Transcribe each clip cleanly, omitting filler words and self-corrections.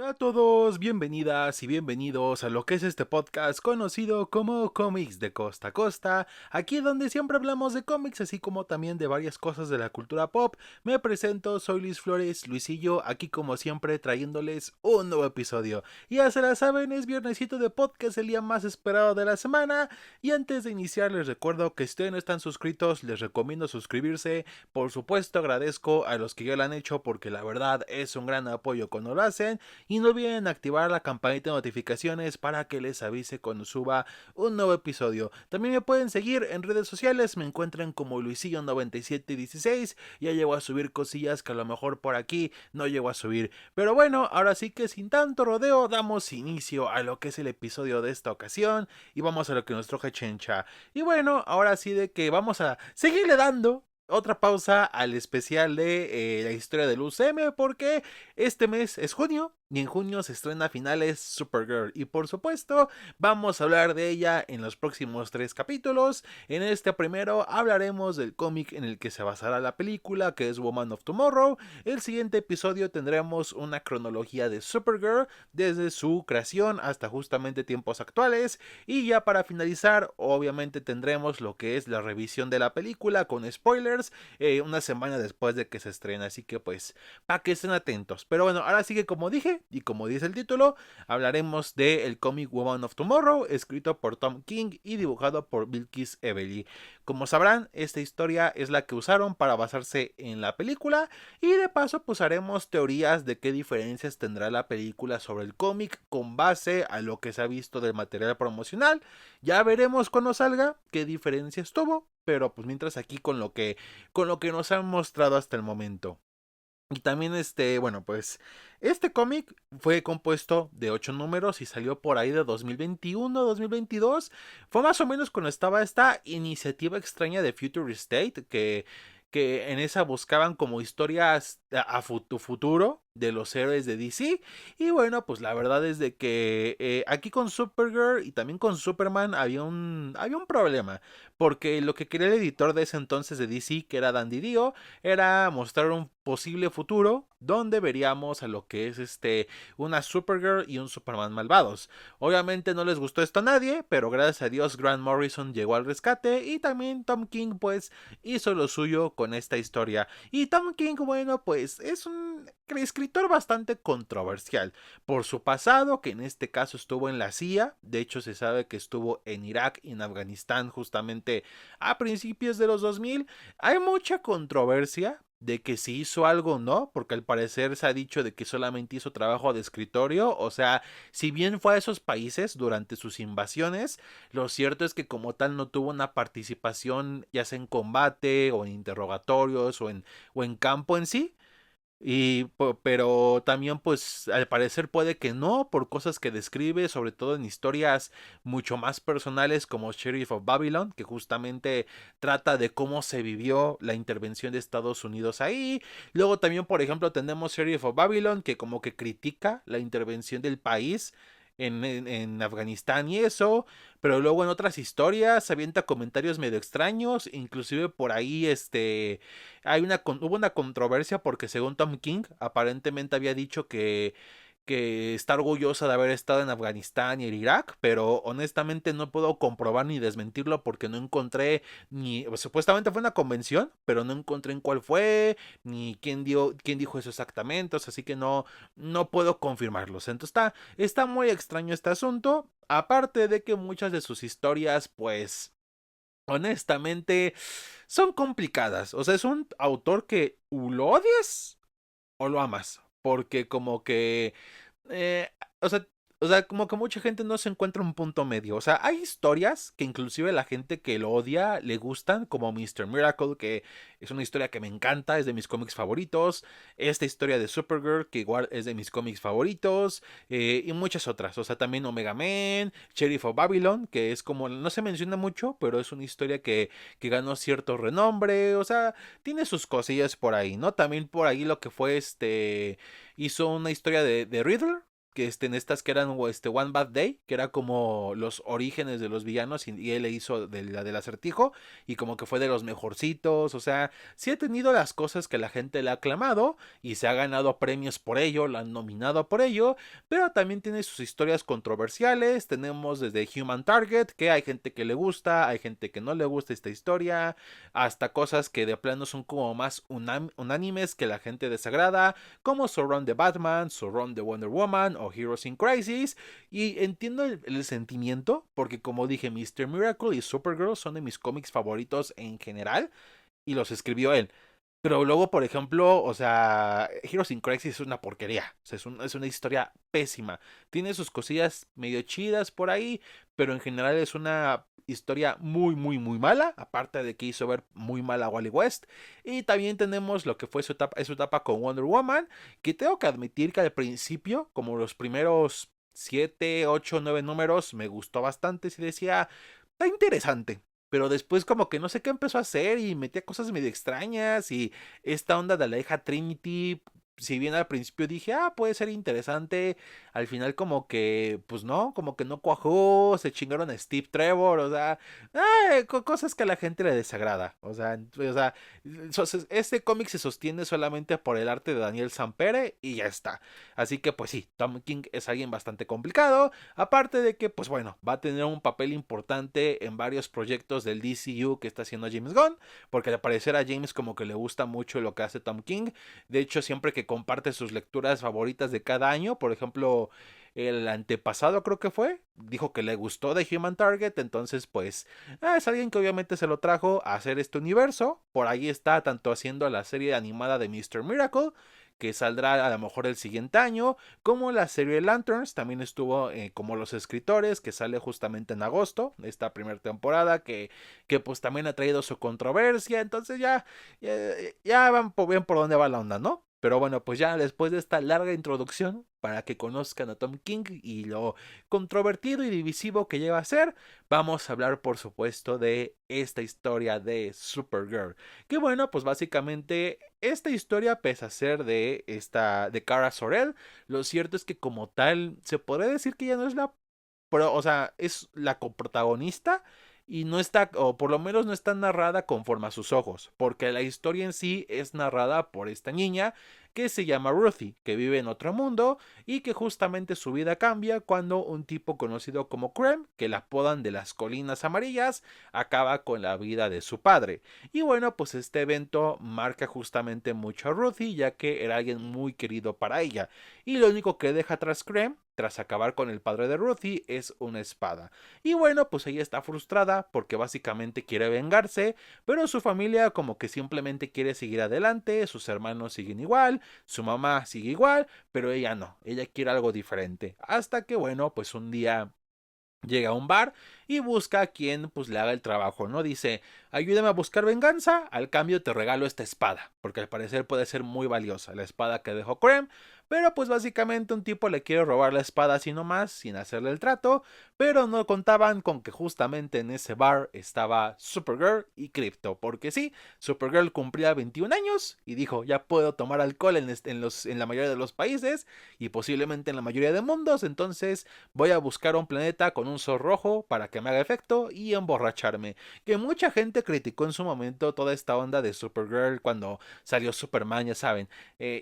Hola a todos, bienvenidas y bienvenidos a lo que es este podcast conocido como Cómics de Costa a Costa, aquí donde siempre hablamos de cómics así como también de varias cosas de la cultura pop. Me presento, soy Luis Flores, Luisillo, aquí como siempre trayéndoles un nuevo episodio. Y ya se la saben, es viernesito de podcast, el día más esperado de la semana. Y antes de iniciar les recuerdo que si ustedes no están suscritos, les recomiendo suscribirse. Por supuesto agradezco a los que ya lo han hecho porque la verdad es un gran apoyo cuando lo hacen. Y no olviden activar la campanita de notificaciones para que les avise cuando suba un nuevo episodio. También me pueden seguir en redes sociales, me encuentran como Luisillo9716. Ya llego a subir cosillas que a lo mejor por aquí no llego a subir. Pero bueno, ahora sí que sin tanto rodeo damos inicio a lo que es el episodio de esta ocasión. Y vamos a lo que nos troje Chencha. Y bueno, ahora sí de que vamos a seguirle dando otra pausa al especial de la historia del UCM porque este mes es junio y en junio se estrena a finales Supergirl y por supuesto vamos a hablar de ella en los próximos 3 capítulos. En este primero hablaremos del cómic en el que se basará la película, que es Woman of Tomorrow. El siguiente episodio tendremos una cronología de Supergirl desde su creación hasta justamente tiempos actuales, y ya para finalizar obviamente tendremos lo que es la revisión de la película con spoilers una semana después de que se estrena, así que pues para que estén atentos. Pero bueno, ahora sí que como dije y como dice el título, hablaremos de el cómic Woman of Tomorrow, escrito por Tom King y dibujado por Bilquis Evely. Como sabrán, esta historia es la que usaron para basarse en la película, y de paso pues haremos teorías de qué diferencias tendrá la película sobre el cómic con base a lo que se ha visto del material promocional. Ya veremos cuando salga qué diferencias tuvo, pero pues mientras aquí con lo que nos han mostrado hasta el momento. Y también bueno, pues este cómic fue compuesto de 8 números y salió por ahí de 2021, 2022. Fue más o menos cuando estaba esta iniciativa extraña de Future State, que en esa buscaban como historias a futuro de los héroes de DC. Y bueno, pues la verdad es de que aquí con Supergirl y también con Superman había un problema. Porque lo que quería el editor de ese entonces de DC, que era Dan Didio, era mostrar un posible futuro donde veríamos a lo que es una Supergirl y un Superman malvados. Obviamente no les gustó esto a nadie, pero gracias a Dios Grant Morrison llegó al rescate y también Tom King pues hizo lo suyo con esta historia. Y Tom King, bueno, pues es un escritor bastante controversial por su pasado, que en este caso estuvo en la CIA. De hecho se sabe que estuvo en Irak y en Afganistán justamente a principios de los 2000. Hay mucha controversia de que si hizo algo o no, porque al parecer se ha dicho de que solamente hizo trabajo de escritorio. O sea, si bien fue a esos países durante sus invasiones, lo cierto es que como tal no tuvo una participación ya sea en combate o en interrogatorios o en campo en sí. Pero también pues al parecer puede que no, por cosas que describe, sobre todo en historias mucho más personales como Sheriff of Babylon, que justamente trata de cómo se vivió la intervención de Estados Unidos ahí. Luego también, por ejemplo, tenemos Sheriff of Babylon, que como que critica la intervención del país en Afganistán y eso, pero luego en otras historias avienta comentarios medio extraños, inclusive por ahí hubo una controversia porque según Tom King aparentemente había dicho que está orgullosa de haber estado en Afganistán y en Irak, pero honestamente no puedo comprobar ni desmentirlo porque no encontré supuestamente fue una convención, pero no encontré en cuál fue, ni quién dijo eso exactamente, o sea, así que no puedo confirmarlos. Entonces está muy extraño este asunto, aparte de que muchas de sus historias, pues honestamente, son complicadas. O sea, es un autor que o lo odias o lo amas. Porque como que eh, o sea, como que mucha gente no se encuentra un punto medio. O sea, hay historias que inclusive la gente que lo odia le gustan, como Mr. Miracle, que es una historia que me encanta, es de mis cómics favoritos. Esta historia de Supergirl, que igual es de mis cómics favoritos. Y muchas otras. O sea, también Omega Man, Sheriff of Babylon, que es como, no se menciona mucho, pero es una historia que ganó cierto renombre. O sea, tiene sus cosillas por ahí, ¿no? También por ahí lo que fue hizo una historia de Riddler, que en estas que eran One Bad Day, que era como los orígenes de los villanos, y él le hizo de la del Acertijo, y como que fue de los mejorcitos. O sea, sí ha tenido las cosas que la gente le ha aclamado, y se ha ganado premios por ello, la han nominado por ello, pero también tiene sus historias controversiales. Tenemos desde Human Target, que hay gente que le gusta, hay gente que no le gusta esta historia, hasta cosas que de plano son como más unánimes que la gente desagrada, como Surround the Batman, Surround the Wonder Woman o Heroes in Crisis. Y entiendo el sentimiento, porque como dije, Mr. Miracle y Supergirl son de mis cómics favoritos en general, y los escribió él. Pero luego, por ejemplo, o sea, Heroes in Crisis es una porquería. O sea, es una historia pésima. Tiene sus cosillas medio chidas por ahí, pero en general es una historia muy, muy, muy mala. Aparte de que hizo ver muy mal a Wally West. Y también tenemos lo que fue su etapa con Wonder Woman, que tengo que admitir que al principio, como los primeros 7, 8, 9 números, me gustó bastante. Si decía, está interesante. Pero después como que no sé qué empezó a hacer y metía cosas medio extrañas, y esta onda de la hija Trinity, si bien al principio dije, puede ser interesante, al final como que, pues no, como que no cuajó, se chingaron a Steve Trevor, o sea, cosas que a la gente le desagrada. Este cómic se sostiene solamente por el arte de Daniel Sampere y ya está. Así que pues sí, Tom King es alguien bastante complicado. Aparte de que, pues bueno, va a tener un papel importante en varios proyectos del DCU que está haciendo James Gunn, porque al parecer a James como que le gusta mucho lo que hace Tom King. De hecho, siempre que comparte sus lecturas favoritas de cada año, por ejemplo, el antepasado creo que fue, dijo que le gustó de Human Target. Entonces pues es alguien que obviamente se lo trajo a hacer este universo. Por ahí está tanto haciendo la serie animada de Mr. Miracle, que saldrá a lo mejor el siguiente año, como la serie Lanterns, también estuvo como los escritores, que sale justamente en agosto, esta primera temporada, que pues también ha traído su controversia. Entonces ya van bien por dónde va la onda, ¿no? Pero bueno, pues ya después de esta larga introducción, para que conozcan a Tom King y lo controvertido y divisivo que lleva a ser, vamos a hablar por supuesto de esta historia de Supergirl. Que bueno, pues básicamente esta historia, pese a ser de Kara Zor-El, lo cierto es que como tal se podría decir que ya no es o sea, es la coprotagonista, y no está, o por lo menos no está narrada conforme a sus ojos, porque la historia en sí es narrada por esta niña que se llama Ruthie, que vive en otro mundo y que justamente su vida cambia cuando un tipo conocido como Krem, que la apodan de las Colinas Amarillas, acaba con la vida de su padre. Y bueno, pues este evento marca justamente mucho a Ruthie, ya que era alguien muy querido para ella, y lo único que deja tras Krem, tras acabar con el padre de Ruthie, es una espada. Y bueno, pues ella está frustrada porque básicamente quiere vengarse, pero su familia como que simplemente quiere seguir adelante, sus hermanos siguen igual, su mamá sigue igual, pero ella no, ella quiere algo diferente. Hasta que bueno, pues un día llega a un bar y busca a quien pues le haga el trabajo, ¿no? Dice, ayúdame a buscar venganza, al cambio te regalo esta espada, porque al parecer puede ser muy valiosa, la espada que dejó Krem. Pero pues básicamente un tipo le quiere robar la espada así nomás, sin hacerle el trato, pero no contaban con que justamente en ese bar estaba Supergirl y Crypto, porque sí, Supergirl cumplía 21 años y dijo, ya puedo tomar alcohol en la mayoría de los países y posiblemente en la mayoría de mundos. Entonces voy a buscar un planeta con un sol rojo para que me haga efecto y emborracharme. Que mucha gente criticó en su momento toda esta onda de Supergirl cuando salió Superman, ya saben.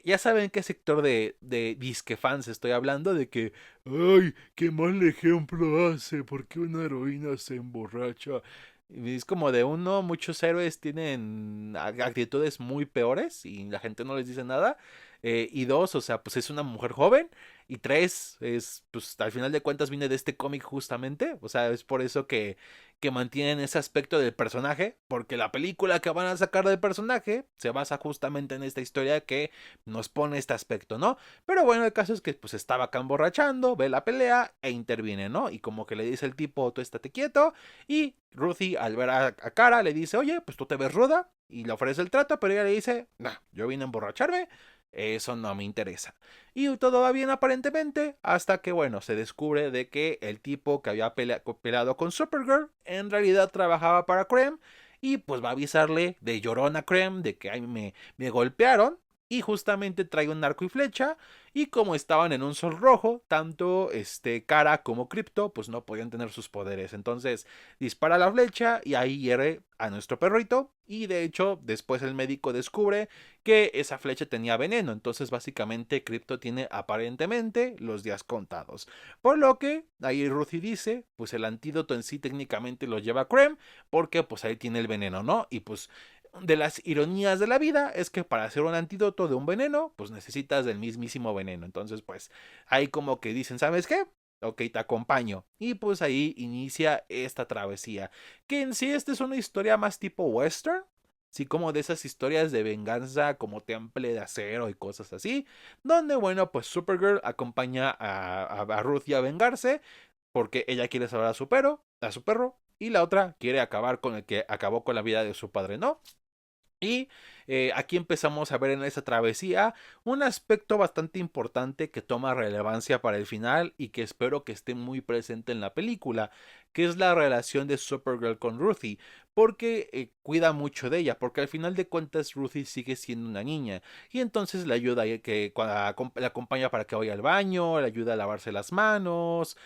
Ya saben qué sector de disque fans estoy hablando, de que, ay, qué mal ejemplo hace, porque una heroína se emborracha. Y es como de uno, muchos héroes tienen actitudes muy peores y la gente no les dice nada. Y dos, o sea, pues es una mujer joven. Y tres, pues al final de cuentas viene de este cómic justamente. O sea, es por eso que mantienen ese aspecto del personaje. Porque la película que van a sacar del personaje se basa justamente en esta historia que nos pone este aspecto, ¿no? Pero bueno, el caso es que pues estaba acá emborrachando, ve la pelea e interviene, ¿no? Y como que le dice el tipo, tú estate quieto. Y Ruthie al ver a Kara le dice, oye, pues tú te ves ruda. Y le ofrece el trato, pero ella le dice, nah, yo vine a emborracharme, eso no me interesa. Y todo va bien aparentemente, hasta que bueno, se descubre de que el tipo que había peleado con Supergirl en realidad trabajaba para Krem. Y pues va a avisarle de llorona a Krem de que ay, me golpearon. y justamente trae un arco y flecha, y como estaban en un sol rojo, tanto Kara como Crypto pues no podían tener sus poderes. Entonces dispara la flecha y ahí hiere a nuestro perrito, y de hecho después el médico descubre que esa flecha tenía veneno. Entonces básicamente Crypto tiene aparentemente los días contados, por lo que ahí Ruthie dice pues el antídoto en sí técnicamente lo lleva Creme, porque pues ahí tiene el veneno, ¿no? Y pues de las ironías de la vida es que para hacer un antídoto de un veneno, pues necesitas del mismísimo veneno. Entonces, pues ahí como que dicen, ¿sabes qué? Ok, te acompaño. Y pues ahí inicia esta travesía. Que en sí esta es una historia más tipo western. Así como de esas historias de venganza como Temple de Acero y cosas así. Donde, bueno, pues Supergirl acompaña a Ruthie a vengarse. Porque ella quiere salvar a su perro. Y la otra quiere acabar con el que acabó con la vida de su padre, ¿no? Y aquí empezamos a ver en esa travesía un aspecto bastante importante que toma relevancia para el final y que espero que esté muy presente en la película, que es la relación de Supergirl con Ruthie, porque cuida mucho de ella, porque al final de cuentas Ruthie sigue siendo una niña y entonces le ayuda que le acompaña para que vaya al baño, le ayuda a lavarse las manos,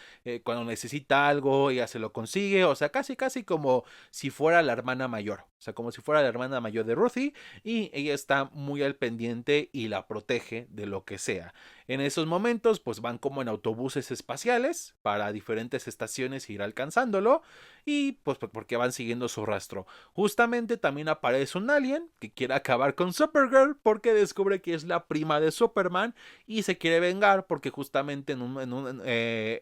cuando necesita algo ella se lo consigue, o sea, casi casi como si fuera la hermana mayor, o sea, como si fuera la hermana mayor de Ruthie, y ella está muy al pendiente y la protege de lo que sea. En esos momentos, pues van como en autobuses espaciales para diferentes estaciones e ir alcanzándolo, y pues porque van siguiendo su rastro. Justamente también aparece un alien que quiere acabar con Supergirl porque descubre que es la prima de Superman y se quiere vengar porque justamente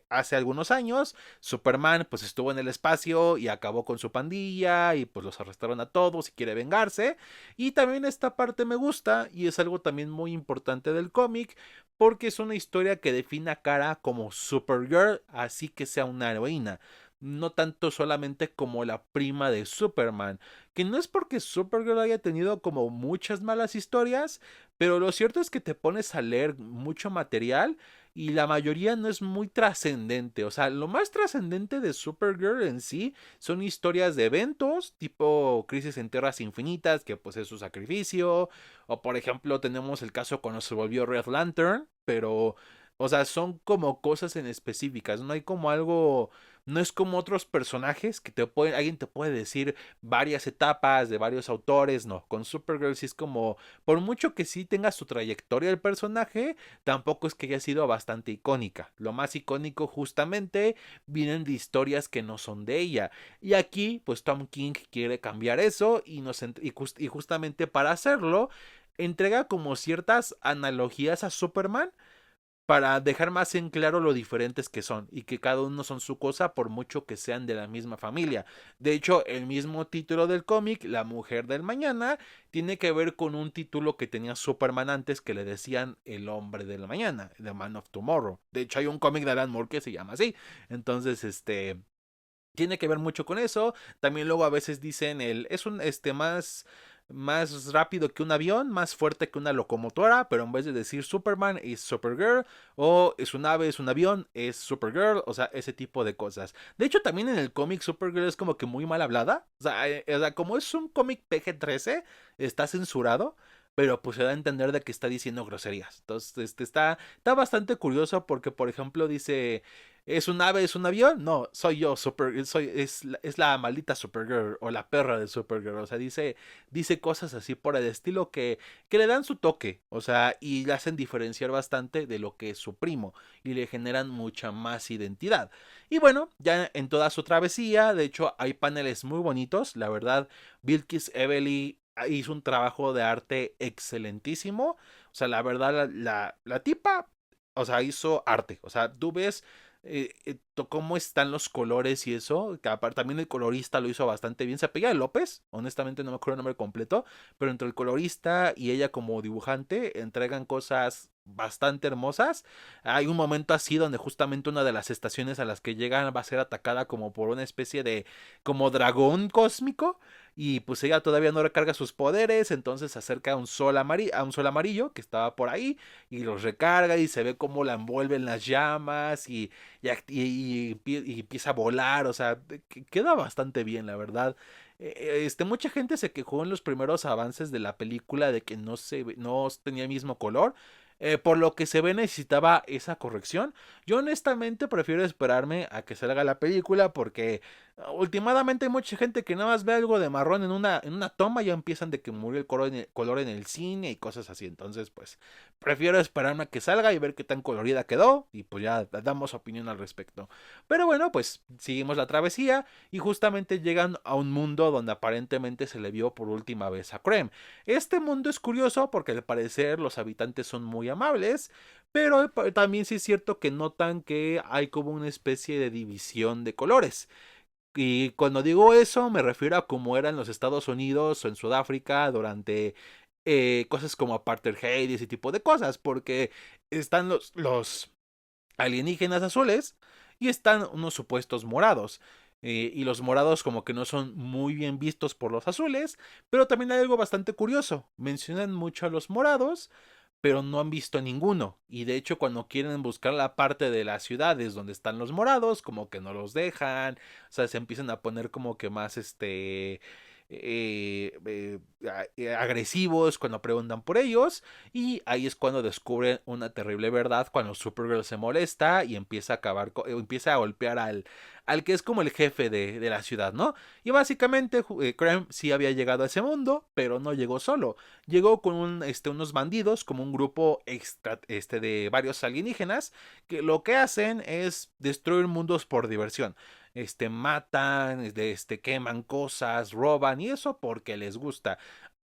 hace algunos años Superman pues estuvo en el espacio y acabó con su pandilla y pues los arrestaron a todos y quiere vengarse. Y también esta parte me gusta y es algo también muy importante del cómic porque es una historia que define a Kara como Supergirl, así que sea una heroína. No tanto solamente como la prima de Superman, que no es porque Supergirl haya tenido como muchas malas historias, pero lo cierto es que te pones a leer mucho material y la mayoría no es muy trascendente. O sea, lo más trascendente de Supergirl en sí son historias de eventos tipo Crisis en Tierras Infinitas, que pues es su sacrificio, o por ejemplo tenemos el caso cuando se volvió Red Lantern, pero o sea, son como cosas en específicas, no hay como algo, no es como otros personajes que alguien te puede decir varias etapas de varios autores, no, con Supergirl sí es como, por mucho que sí tenga su trayectoria el personaje, tampoco es que haya sido bastante icónica. Lo más icónico justamente vienen de historias que no son de ella. Y aquí, pues Tom King quiere cambiar eso y justamente para hacerlo, entrega como ciertas analogías a Superman para dejar más en claro lo diferentes que son y que cada uno son su cosa por mucho que sean de la misma familia. De hecho, el mismo título del cómic, La Mujer del Mañana, tiene que ver con un título que tenía Superman antes que le decían El Hombre del Mañana, The Man of Tomorrow. De hecho, hay un cómic de Alan Moore que se llama así. Entonces, tiene que ver mucho con eso. También luego a veces dicen es un más rápido que un avión, más fuerte que una locomotora, pero en vez de decir Superman es Supergirl, o es un ave, es un avión, es Supergirl, o sea, ese tipo de cosas. De hecho, también en el cómic Supergirl es como que muy mal hablada, o sea como es un cómic PG-13, está censurado. Pero pues se da a entender de que está diciendo groserías. Entonces, está bastante curioso porque, por ejemplo, dice, ¿es un ave, es un avión? No, soy yo, es la maldita Supergirl o la perra de Supergirl. O sea, dice cosas así por el estilo que le dan su toque, o sea, y le hacen diferenciar bastante de lo que es su primo y le generan mucha más identidad. Y bueno, ya en toda su travesía, de hecho, hay paneles muy bonitos, la verdad, Bilkis Evely hizo un trabajo de arte excelentísimo, o sea, la verdad, la tipa, o sea, hizo arte, o sea, tú ves cómo están los colores y eso, que aparte también el colorista lo hizo bastante bien, se apellida López, honestamente no me acuerdo el nombre completo, pero entre el colorista y ella como dibujante entregan cosas bastante hermosas. Hay un momento así donde justamente una de las estaciones a las que llegan va a ser atacada como por una especie de como dragón cósmico y pues ella todavía no recarga sus poderes, entonces se acerca a a un sol amarillo que estaba por ahí y los recarga y se ve cómo la envuelven las llamas y empieza a volar, o sea, queda bastante bien, la verdad. Mucha gente se quejó en los primeros avances de la película de que no tenía el mismo color. Por lo que se ve necesitaba esa corrección. Yo honestamente prefiero esperarme a que salga la película porque últimamente hay mucha gente que nada más ve algo de marrón en una toma y ya empiezan de que murió el color en el cine y cosas así. Entonces pues prefiero esperarme a que salga y ver qué tan colorida quedó y pues ya damos opinión al respecto. Pero bueno, pues seguimos la travesía y justamente llegan a un mundo donde aparentemente se le vio por última vez a Creme. Este mundo es curioso porque al parecer los habitantes son muy amables, pero también sí es cierto que notan que hay como una especie de división de colores. Y cuando digo eso me refiero a cómo era en los Estados Unidos o en Sudáfrica durante cosas como apartheid y ese tipo de cosas, porque están los alienígenas azules y están unos supuestos morados. Y los morados como que no son muy bien vistos por los azules, pero también hay algo bastante curioso. Mencionan mucho a los morados, pero no han visto ninguno. Y de hecho cuando quieren buscar la parte de las ciudades donde están los morados, como que no los dejan. O sea, se empiezan a poner como que más agresivos cuando preguntan por ellos y ahí es cuando descubren una terrible verdad cuando Supergirl se molesta y empieza a empieza a golpear al que es como el jefe de la ciudad, ¿no? Y básicamente Creme sí había llegado a ese mundo, pero no llegó solo, llegó con unos bandidos, como un grupo de varios alienígenas que lo que hacen es destruir mundos por diversión. Matan, queman cosas, roban y eso porque les gusta.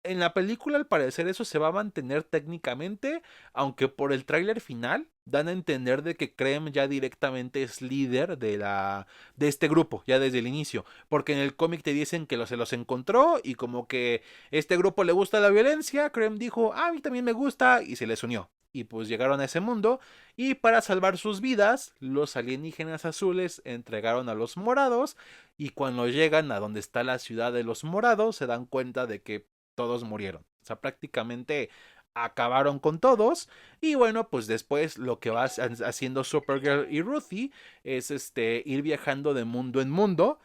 En la película al parecer eso se va a mantener técnicamente, aunque por el tráiler final dan a entender de que Creme ya directamente es líder de este grupo, ya desde el inicio, porque en el cómic te dicen que se los encontró y como que este grupo le gusta la violencia, Creme dijo, a mí también me gusta y se les unió. Y pues llegaron a ese mundo y para salvar sus vidas, los alienígenas azules entregaron a los morados y cuando llegan a donde está la ciudad de los morados se dan cuenta de que todos murieron. O sea, prácticamente acabaron con todos. Y bueno, pues después lo que va haciendo Supergirl y Ruthie es ir viajando de mundo en mundo.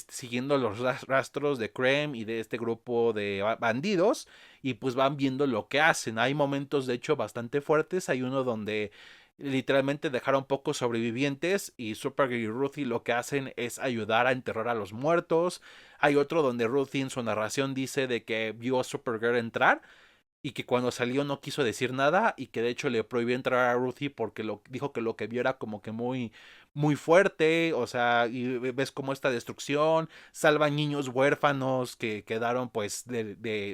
Siguiendo los rastros de Creme y de este grupo de bandidos y pues van viendo lo que hacen. Hay momentos de hecho bastante fuertes, hay uno donde literalmente dejaron pocos sobrevivientes y Supergirl y Ruthie lo que hacen es ayudar a enterrar a los muertos. Hay otro donde Ruthie en su narración dice de que vio a Supergirl entrar y que cuando salió no quiso decir nada y que de hecho le prohibió entrar a Ruthie porque dijo que lo que vio era como que muy fuerte, o sea, y ves como esta destrucción, salvan niños huérfanos que quedaron pues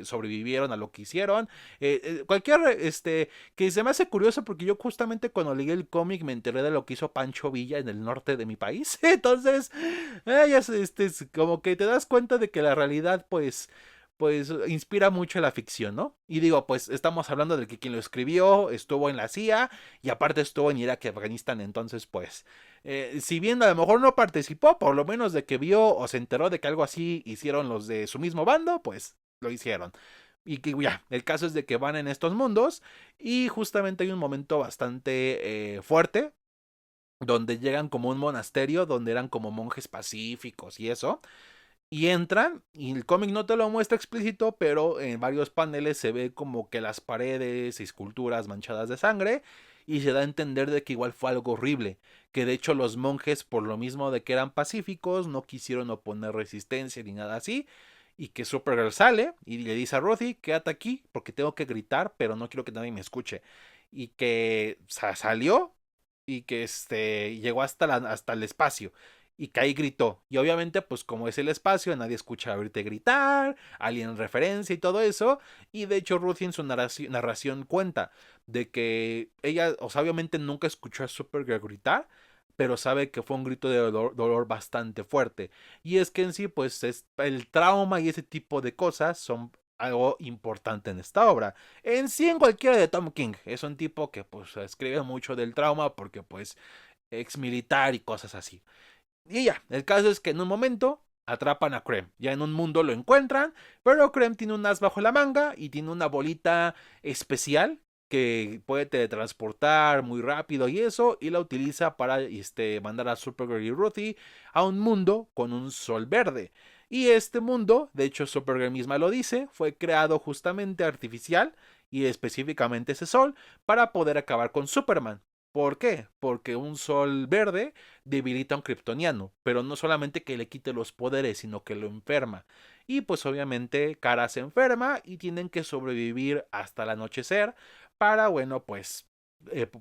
sobrevivieron a lo que hicieron, que se me hace curioso porque yo justamente cuando leí el cómic me enteré de lo que hizo Pancho Villa en el norte de mi país, entonces, es como que te das cuenta de que la realidad pues inspira mucho la ficción, ¿no? Y digo, pues estamos hablando de que quien lo escribió estuvo en la CIA y aparte estuvo en Irak y Afganistán, entonces pues, si bien a lo mejor no participó, por lo menos de que vio o se enteró de que algo así hicieron los de su mismo bando, pues lo hicieron. Y que ya, el caso es de que van en estos mundos y justamente hay un momento bastante fuerte donde llegan como un monasterio donde eran como monjes pacíficos y eso. Y entran, y el cómic no te lo muestra explícito, pero en varios paneles se ve como que las paredes y esculturas manchadas de sangre, y se da a entender de que igual fue algo horrible, que de hecho los monjes, por lo mismo de que eran pacíficos, no quisieron oponer resistencia ni nada así, y que Supergirl sale y le dice a Ruthie, quédate aquí porque tengo que gritar, pero no quiero que nadie me escuche. Y que salió y que llegó hasta el espacio y que ahí gritó. Y obviamente, pues como es el espacio, nadie escucha oírte gritar, alguien en referencia y todo eso. Y de hecho, Ruthie en su narración cuenta de que ella, o sea, obviamente nunca escuchó a Supergirl gritar, pero sabe que fue un grito de dolor bastante fuerte. Y es que en sí, pues el trauma y ese tipo de cosas son algo importante en esta obra. En sí, en cualquiera de Tom King. Es un tipo que pues escribe mucho del trauma porque pues ex militar y cosas así. Y ya, el caso es que en un momento atrapan a Krem. Ya en un mundo lo encuentran, pero Krem tiene un as bajo la manga y tiene una bolita especial que puede teletransportar muy rápido y eso, y la utiliza para mandar a Supergirl y Ruthie a un mundo con un sol verde. Y este mundo, de hecho Supergirl misma lo dice, fue creado justamente artificial y específicamente ese sol para poder acabar con Superman. ¿Por qué? Porque un sol verde debilita a un kryptoniano, pero no solamente que le quite los poderes, sino que lo enferma. Y pues obviamente Kara se enferma y tienen que sobrevivir hasta el anochecer para, bueno, pues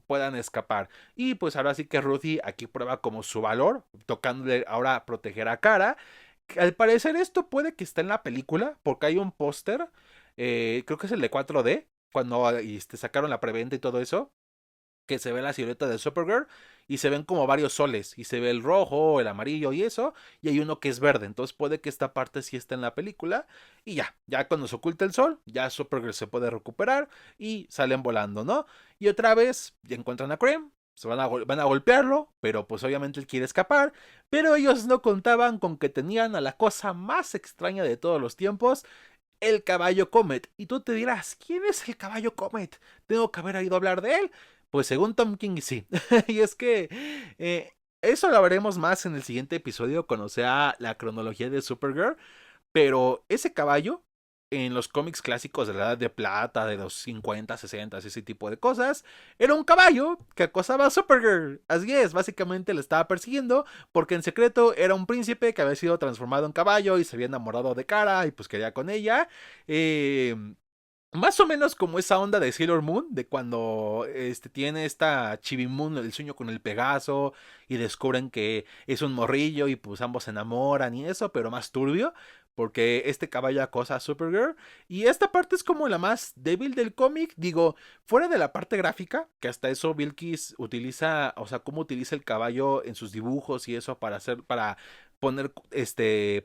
puedan escapar. Y pues ahora sí que Ruthie aquí prueba como su valor, tocándole ahora proteger a Kara. Al parecer esto puede que esté en la película, porque hay un póster, creo que es el de 4D, cuando sacaron la preventa y todo eso, que se ve la silueta de Supergirl y se ven como varios soles y se ve el rojo, el amarillo y eso, y hay uno que es verde, entonces puede que esta parte sí esté en la película y ya cuando se oculta el sol, ya Supergirl se puede recuperar y salen volando, ¿no? Y otra vez ya encuentran a Krem, van a golpearlo, pero pues obviamente él quiere escapar, pero ellos no contaban con que tenían a la cosa más extraña de todos los tiempos, el caballo Comet. Y tú te dirás, ¿quién es el caballo Comet? ¿Tengo que haber oído hablar de él? Pues según Tom King, sí. Y es que eso lo veremos más en el siguiente episodio cuando sea la cronología de Supergirl. Pero ese caballo, en los cómics clásicos de la Edad de Plata, de los 50, 60, ese tipo de cosas, era un caballo que acosaba a Supergirl. Así es, básicamente le estaba persiguiendo porque en secreto era un príncipe que había sido transformado en caballo y se había enamorado de Kara y pues quería con ella. Más o menos como esa onda de Sailor Moon, de cuando tiene esta Chibi Moon, el sueño con el Pegaso, y descubren que es un morrillo y pues ambos se enamoran y eso, pero más turbio, porque este caballo acosa a Supergirl. Y esta parte es como la más débil del cómic, digo, fuera de la parte gráfica, que hasta eso Bilkis utiliza, o sea, cómo utiliza el caballo en sus dibujos y eso para poner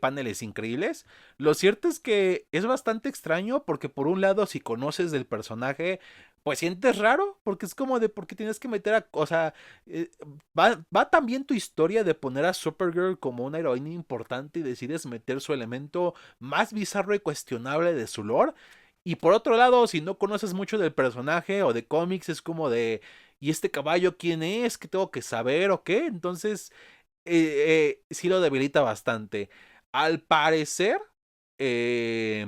paneles increíbles. Lo cierto es que es bastante extraño porque por un lado si conoces del personaje pues sientes raro porque es como de por qué tienes que meter a, o sea, va también tu historia de poner a Supergirl como una heroína importante y decides meter su elemento más bizarro y cuestionable de su lore. Y por otro lado, si no conoces mucho del personaje o de cómics, es como de, ¿y este caballo quién es? ¿Qué tengo que saber o qué? Entonces, sí lo debilita bastante. Al parecer, eh,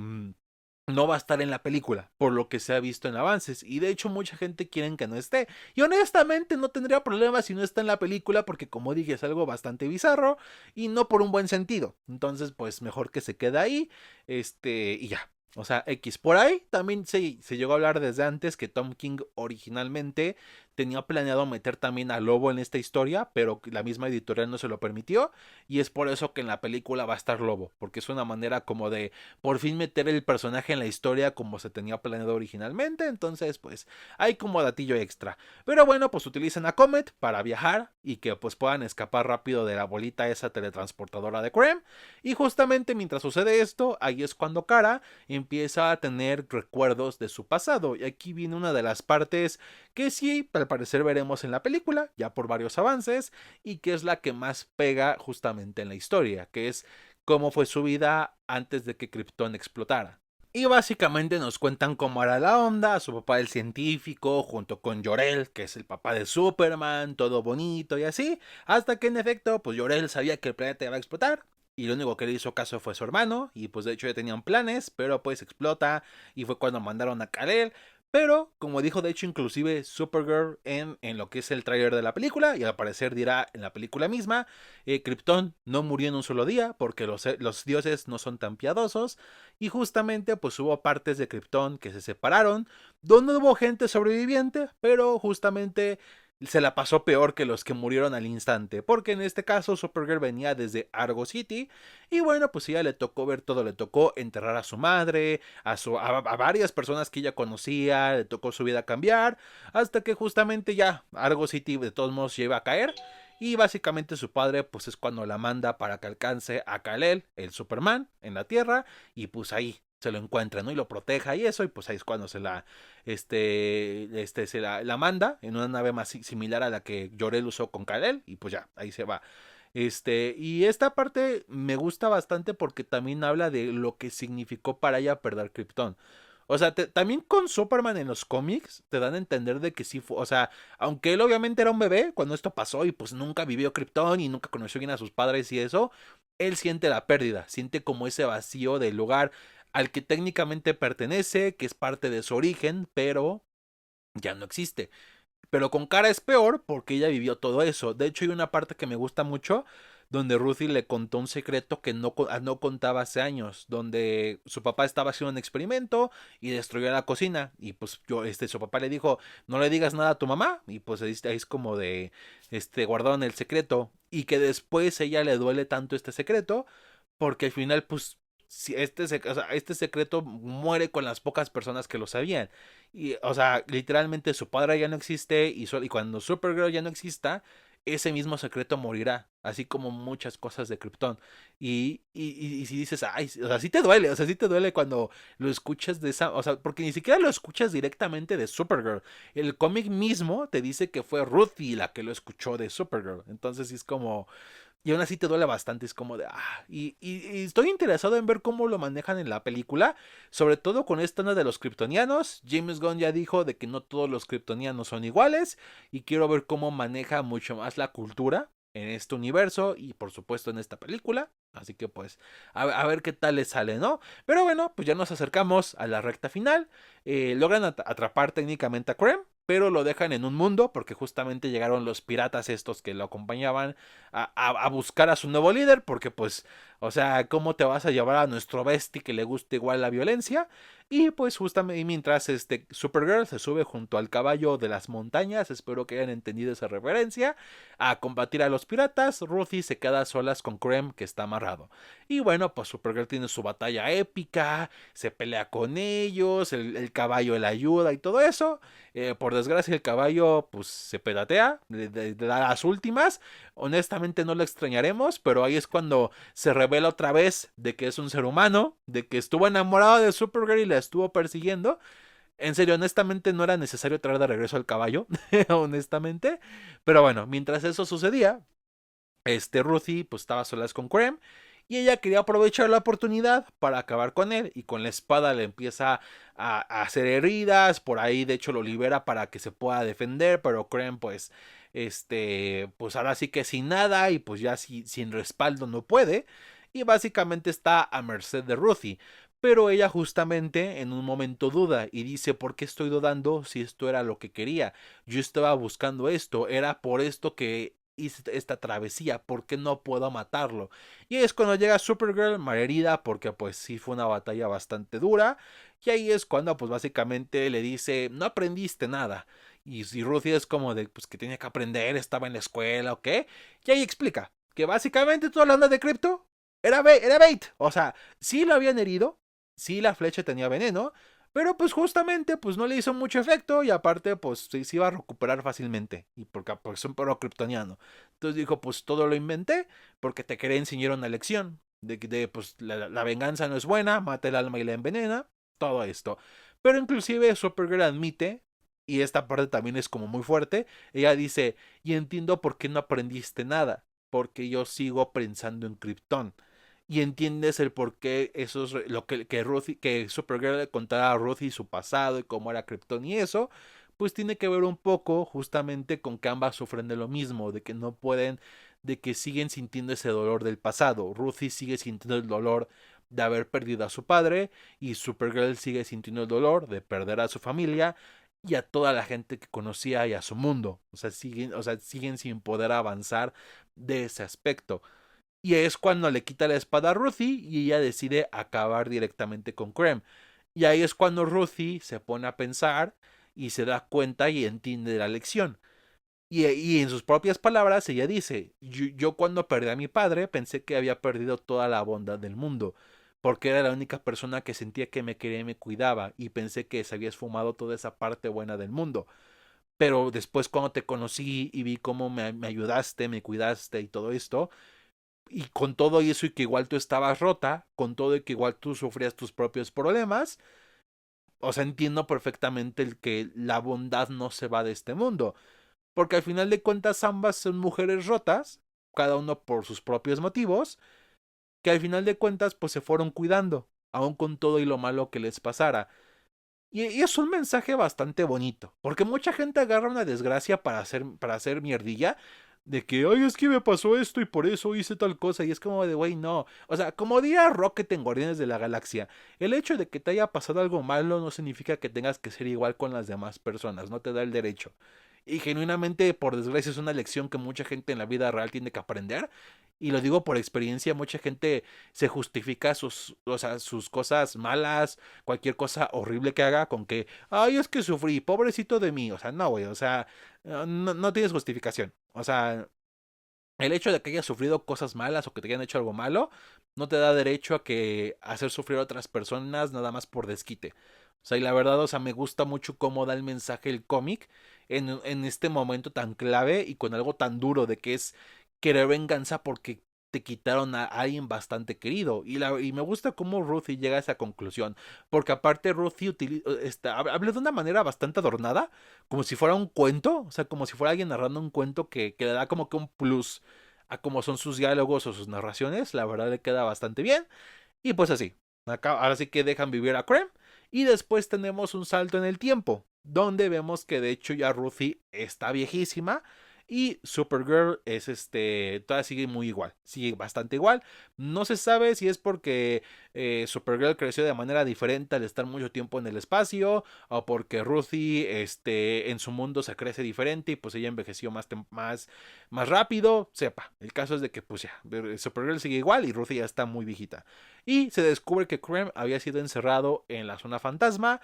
no va a estar en la película, por lo que se ha visto en avances. Y de hecho, mucha gente quiere que no esté. Y honestamente, no tendría problema si no está en la película, porque como dije, es algo bastante bizarro y no por un buen sentido. Entonces, pues mejor que se quede ahí. Y ya. O sea, X. Por ahí también se llegó a hablar desde antes que Tom King originalmente tenía planeado meter también a Lobo en esta historia, pero la misma editorial no se lo permitió. Y es por eso que en la película va a estar Lobo, porque es una manera como de por fin meter el personaje en la historia como se tenía planeado originalmente. Entonces, pues hay como datillo extra. Pero bueno, pues utilizan a Comet para viajar y que pues puedan escapar rápido de la bolita esa teletransportadora de Krem. Y justamente mientras sucede esto, ahí es cuando Kara empieza a tener recuerdos de su pasado. Y aquí viene una de las partes que sí, al parecer veremos en la película, ya por varios avances, y que es la que más pega justamente en la historia, que es cómo fue su vida antes de que Krypton explotara. Y básicamente nos cuentan cómo era la onda, su papá el científico, junto con Jor-El, que es el papá de Superman, todo bonito y así, hasta que en efecto, pues Jor-El sabía que el planeta iba a explotar, y lo único que le hizo caso fue su hermano, y pues de hecho ya tenían planes, pero pues explota, y fue cuando mandaron a Kal-El. Pero, como dijo de hecho inclusive Supergirl en lo que es el tráiler de la película, y al parecer dirá en la película misma, Krypton no murió en un solo día porque los dioses no son tan piadosos, y justamente pues hubo partes de Krypton que se separaron, donde hubo gente sobreviviente, pero justamente se la pasó peor que los que murieron al instante, porque en este caso Supergirl venía desde Argo City y bueno, pues ella le tocó ver todo, le tocó enterrar a su madre, a varias personas que ella conocía, le tocó su vida cambiar, hasta que justamente ya Argo City de todos modos lleva a caer. Y básicamente su padre pues es cuando la manda para que alcance a Kal-El, el Superman, en la Tierra, y pues ahí se lo encuentra, ¿no? Y lo proteja y eso, y pues ahí es cuando se la manda en una nave más similar a la que Jor-El usó con Kal-El, y pues ya, ahí se va. Y esta parte me gusta bastante porque también habla de lo que significó para ella perder Krypton. O sea, también con Superman en los cómics te dan a entender de que sí fue, o sea, aunque él obviamente era un bebé cuando esto pasó y pues nunca vivió Krypton y nunca conoció bien a sus padres y eso, él siente la pérdida, siente como ese vacío del lugar al que técnicamente pertenece, que es parte de su origen, pero ya no existe. Pero con Kara es peor porque ella vivió todo eso. De hecho, hay una parte que me gusta mucho donde Ruthie le contó un secreto que no contaba hace años, donde su papá estaba haciendo un experimento y destruyó la cocina y pues su papá le dijo, no le digas nada a tu mamá y pues ahí es como de, guardaron el secreto y que después ella le duele tanto este secreto porque al final pues si o sea, este secreto muere con las pocas personas que lo sabían. Y, o sea, literalmente su padre ya no existe y cuando Supergirl ya no exista, ese mismo secreto morirá, así como muchas cosas de Krypton. Y si dices, ay, o sea, sí te duele, o sea, sí te duele cuando lo escuchas de esa, o sea, porque ni siquiera lo escuchas directamente de Supergirl. El cómic mismo te dice que fue Ruthie la que lo escuchó de Supergirl. Entonces sí es como, y aún así te duele bastante, es como de... y estoy interesado en ver cómo lo manejan en la película, sobre todo con esta onda de los kryptonianos. James Gunn ya dijo de que no todos los kryptonianos son iguales, y quiero ver cómo maneja mucho más la cultura en este universo y por supuesto en esta película. Así que pues a ver qué tal le sale, ¿no? Pero bueno, pues ya nos acercamos a la recta final. Logran atrapar técnicamente a Krem, pero lo dejan en un mundo porque justamente llegaron los piratas estos que lo acompañaban a buscar a su nuevo líder, porque pues, o sea, ¿cómo te vas a llevar a nuestro bestie que le gusta igual la violencia? Y pues justamente mientras Supergirl se sube junto al caballo de las montañas, espero que hayan entendido esa referencia, a combatir a los piratas, Ruthie se queda a solas con Krem que está amarrado. Y bueno, pues Supergirl tiene su batalla épica, se pelea con ellos, el caballo le ayuda y todo eso. Por desgracia el caballo pues se pedatea, de las últimas. Honestamente no lo extrañaremos, pero ahí es cuando se revela otra vez de que es un ser humano, de que estuvo enamorado de Supergirl y la estuvo persiguiendo. En serio, honestamente no era necesario traer de regreso al caballo, honestamente. Pero bueno, mientras eso sucedía, Ruthie pues estaba a solas con Krem y ella quería aprovechar la oportunidad para acabar con él y con la espada le empieza a hacer heridas, por ahí de hecho lo libera para que se pueda defender, pero Krem pues ahora sí que sin nada y pues ya sin respaldo no puede y básicamente está a merced de Ruthie. Pero ella justamente en un momento duda y dice, ¿por qué estoy dudando si esto era lo que quería? Yo estaba buscando esto, era por esto que hice esta travesía, ¿por qué no puedo matarlo? Y es cuando llega Supergirl malherida porque pues sí fue una batalla bastante dura y ahí es cuando pues básicamente le dice, no aprendiste nada. Y si Ruthie es como de pues que tenía que aprender, estaba en la escuela o qué, y ahí explica que básicamente toda la onda de Crypto era bait, o sea, sí lo habían herido, sí la flecha tenía veneno, pero pues justamente pues no le hizo mucho efecto y aparte pues se iba a recuperar fácilmente. Y porque es un perro kryptoniano. Entonces dijo pues todo lo inventé porque te quería enseñar una lección. De pues la venganza no es buena, mata el alma y la envenena. Todo esto. Pero inclusive Supergirl admite, y esta parte también es como muy fuerte, ella dice, y entiendo por qué no aprendiste nada. Porque yo sigo pensando en Krypton y entiendes el por qué eso es lo que Supergirl le contaba a Ruthie su pasado y cómo era Krypton y eso, pues tiene que ver un poco justamente con que ambas sufren de lo mismo, de que no pueden, de que siguen sintiendo ese dolor del pasado. Ruthie sigue sintiendo el dolor de haber perdido a su padre y Supergirl sigue sintiendo el dolor de perder a su familia y a toda la gente que conocía y a su mundo. O sea, siguen sin poder avanzar de ese aspecto. Y es cuando le quita la espada a Ruthie y ella decide acabar directamente con Krem. Y ahí es cuando Ruthie se pone a pensar y se da cuenta y entiende la lección. Y en sus propias palabras ella dice, yo cuando perdí a mi padre pensé que había perdido toda la bondad del mundo, porque era la única persona que sentía que me quería y me cuidaba, y pensé que se había esfumado toda esa parte buena del mundo. Pero después cuando te conocí y vi cómo me ayudaste, me cuidaste y todo esto, y con todo eso y que igual tú estabas rota, con todo y que igual tú sufrías tus propios problemas, o sea, entiendo perfectamente el que la bondad no se va de este mundo, porque al final de cuentas ambas son mujeres rotas cada uno por sus propios motivos, que al final de cuentas pues se fueron cuidando, aun con todo y lo malo que les pasara. Y es un mensaje bastante bonito, porque mucha gente agarra una desgracia para hacer mierdilla, de que, ay, es que me pasó esto y por eso hice tal cosa, y es como de, güey, no. O sea, como diría Rocket en Guardianes de la Galaxia, el hecho de que te haya pasado algo malo no significa que tengas que ser igual con las demás personas, no te da el derecho. Y genuinamente, por desgracia, es una lección que mucha gente en la vida real tiene que aprender. Y lo digo por experiencia, mucha gente se justifica o sea, sus cosas malas, cualquier cosa horrible que haga con que, ay, es que sufrí, pobrecito de mí. O sea, no, güey, o sea, no tienes justificación. O sea, el hecho de que hayas sufrido cosas malas o que te hayan hecho algo malo, no te da derecho a que hacer sufrir a otras personas nada más por desquite. O sea, y la verdad, o sea, me gusta mucho cómo da el mensaje el cómic en este momento tan clave y con algo tan duro de que es querer venganza porque te quitaron a alguien bastante querido. Y me gusta cómo Ruthie llega a esa conclusión. Porque aparte Ruthie habla de una manera bastante adornada, como si fuera un cuento, o sea, como si fuera alguien narrando un cuento que le da como que un plus a cómo son sus diálogos o sus narraciones. La verdad le queda bastante bien. Y pues así, acá, ahora sí que dejan vivir a Creme. Y después tenemos un salto en el tiempo, donde vemos que de hecho ya Ruthie está viejísima. Y Supergirl es todavía sigue muy igual, sigue bastante igual. No se sabe si es porque Supergirl creció de manera diferente al estar mucho tiempo en el espacio, o porque Ruthie en su mundo se crece diferente y pues ella envejeció más rápido. Sepa, el caso es de que pues ya, Supergirl sigue igual y Ruthie ya está muy viejita. Y se descubre que Krem había sido encerrado en la zona fantasma.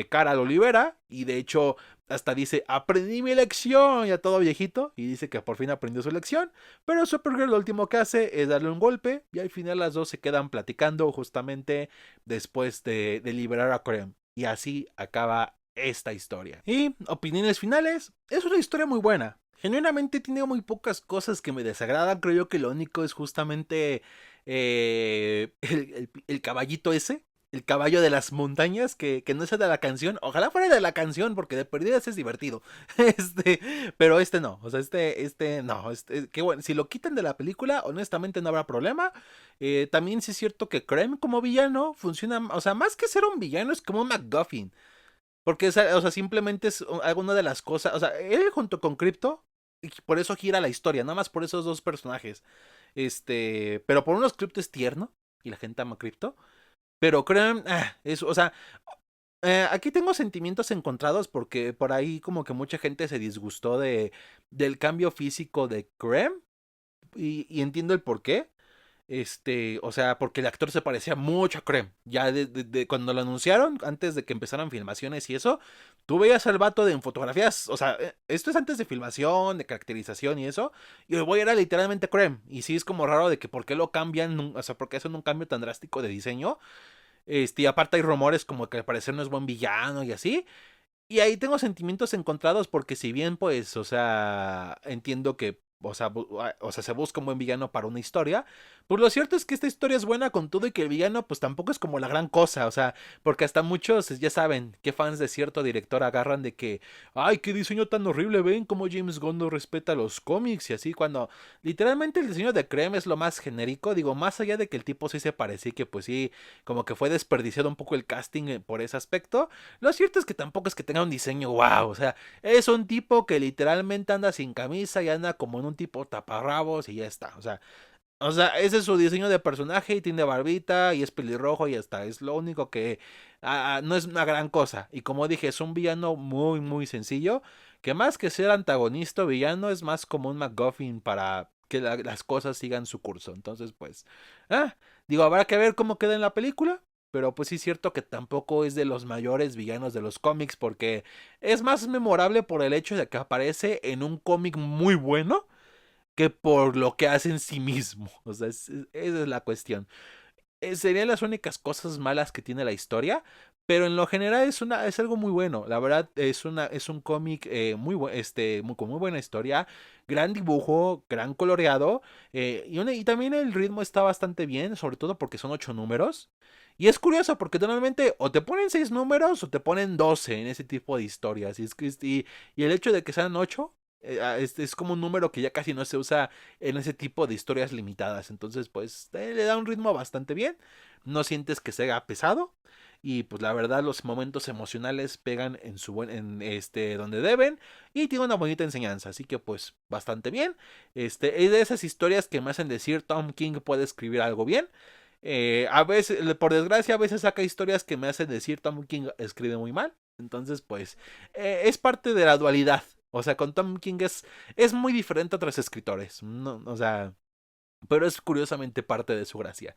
Kara lo libera y de hecho hasta dice, aprendí mi lección, ya todo viejito, y dice que por fin aprendió su lección, pero Supergirl lo último que hace es darle un golpe y al final las dos se quedan platicando justamente después de liberar a Krem. Y así acaba esta historia. Y opiniones finales, es una historia muy buena. Genuinamente tiene muy pocas cosas que me desagradan, creo yo que lo único es justamente el caballito ese, el caballo de las montañas, que no es de la canción. Ojalá fuera de la canción, porque de perdidas es divertido. Pero no. O sea, no. Que bueno, si lo quitan de la película, honestamente no habrá problema. También sí es cierto que Krem como villano funciona. O sea, más que ser un villano, es como un MacGuffin. Porque, o sea, simplemente es alguna de las cosas. O sea, él junto con Crypto, y por eso gira la historia, nada más por esos dos personajes. Pero por unos Crypto es tierno, y la gente ama Crypto. Pero creo, o sea, aquí tengo sentimientos encontrados porque por ahí como que mucha gente se disgustó del cambio físico de Krem y entiendo el por qué. O sea, porque el actor se parecía mucho a Krem. Ya cuando lo anunciaron, antes de que empezaran filmaciones y eso, tú veías al vato en fotografías, o sea, esto es antes de filmación, de caracterización y eso, y el güey era literalmente Krem. Y sí es como raro de que por qué lo cambian, o sea, por qué hacen un cambio tan drástico de diseño. Y aparte hay rumores como que al parecer no es buen villano y así. Y ahí tengo sentimientos encontrados porque si bien pues, o sea, entiendo que, o sea, se busca un buen villano para una historia, pues lo cierto es que esta historia es buena con todo y que el villano pues tampoco es como la gran cosa, o sea, porque hasta muchos ya saben que fans de cierto director agarran de que, ay, qué diseño tan horrible, ven cómo James Gunn no respeta los cómics y así, cuando literalmente el diseño de Krem es lo más genérico, digo, más allá de que el tipo sí se parecía y que pues sí, como que fue desperdiciado un poco el casting por ese aspecto. Lo cierto es que tampoco es que tenga un diseño wow, o sea, es un tipo que literalmente anda sin camisa y anda como en un tipo taparrabos y ya está, o sea, ese es su diseño de personaje y tiene barbita y es pelirrojo y ya está, es lo único que no es una gran cosa. Y como dije, es un villano muy muy sencillo, que más que ser antagonista o villano es más como un MacGuffin para que las cosas sigan su curso. Entonces, pues, digo, habrá que ver cómo queda en la película. Pero pues sí es cierto que tampoco es de los mayores villanos de los cómics porque es más memorable por el hecho de que aparece en un cómic muy bueno que por lo que hace en sí mismo. O sea, esa es la cuestión. Serían las únicas cosas malas que tiene la historia, pero en lo general es algo muy bueno. La verdad es un cómic con muy buena historia, gran dibujo, gran coloreado, y también el ritmo está bastante bien, sobre todo porque son 8 números. Y es curioso porque normalmente o te ponen 6 números o te ponen 12 en ese tipo de historias. Y el hecho de que sean 8 Es como un número que ya casi no se usa en ese tipo de historias limitadas. Entonces, pues le da un ritmo bastante bien. No sientes que sea pesado. Y pues la verdad los momentos emocionales pegan en su donde deben. Y tiene una bonita enseñanza. Así que pues bastante bien. Es de esas historias que me hacen decir Tom King puede escribir algo bien. A veces, por desgracia, a veces saca historias que me hacen decir Tom King escribe muy mal. Entonces, pues, es parte de la dualidad. O sea, con Tom King es muy diferente a otros escritores. No, o sea, pero es curiosamente parte de su gracia.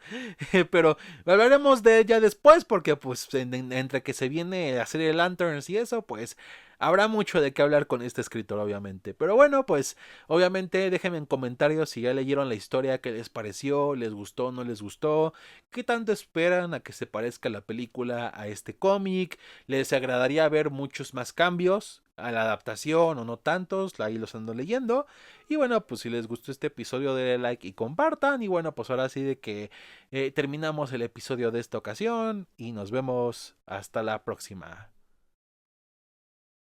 Pero hablaremos de ella después porque pues entre que se viene la serie de Lanterns y eso, pues habrá mucho de qué hablar con este escritor obviamente. Pero bueno, pues obviamente déjenme en comentarios si ya leyeron la historia, qué les pareció, les gustó, no les gustó, qué tanto esperan a que se parezca la película a este cómic, les agradaría ver muchos más cambios a la adaptación o no tantos, ahí los ando leyendo. Y bueno, pues si les gustó este episodio, denle like y compartan. Y bueno, pues ahora sí de que terminamos el episodio de esta ocasión y nos vemos hasta la próxima.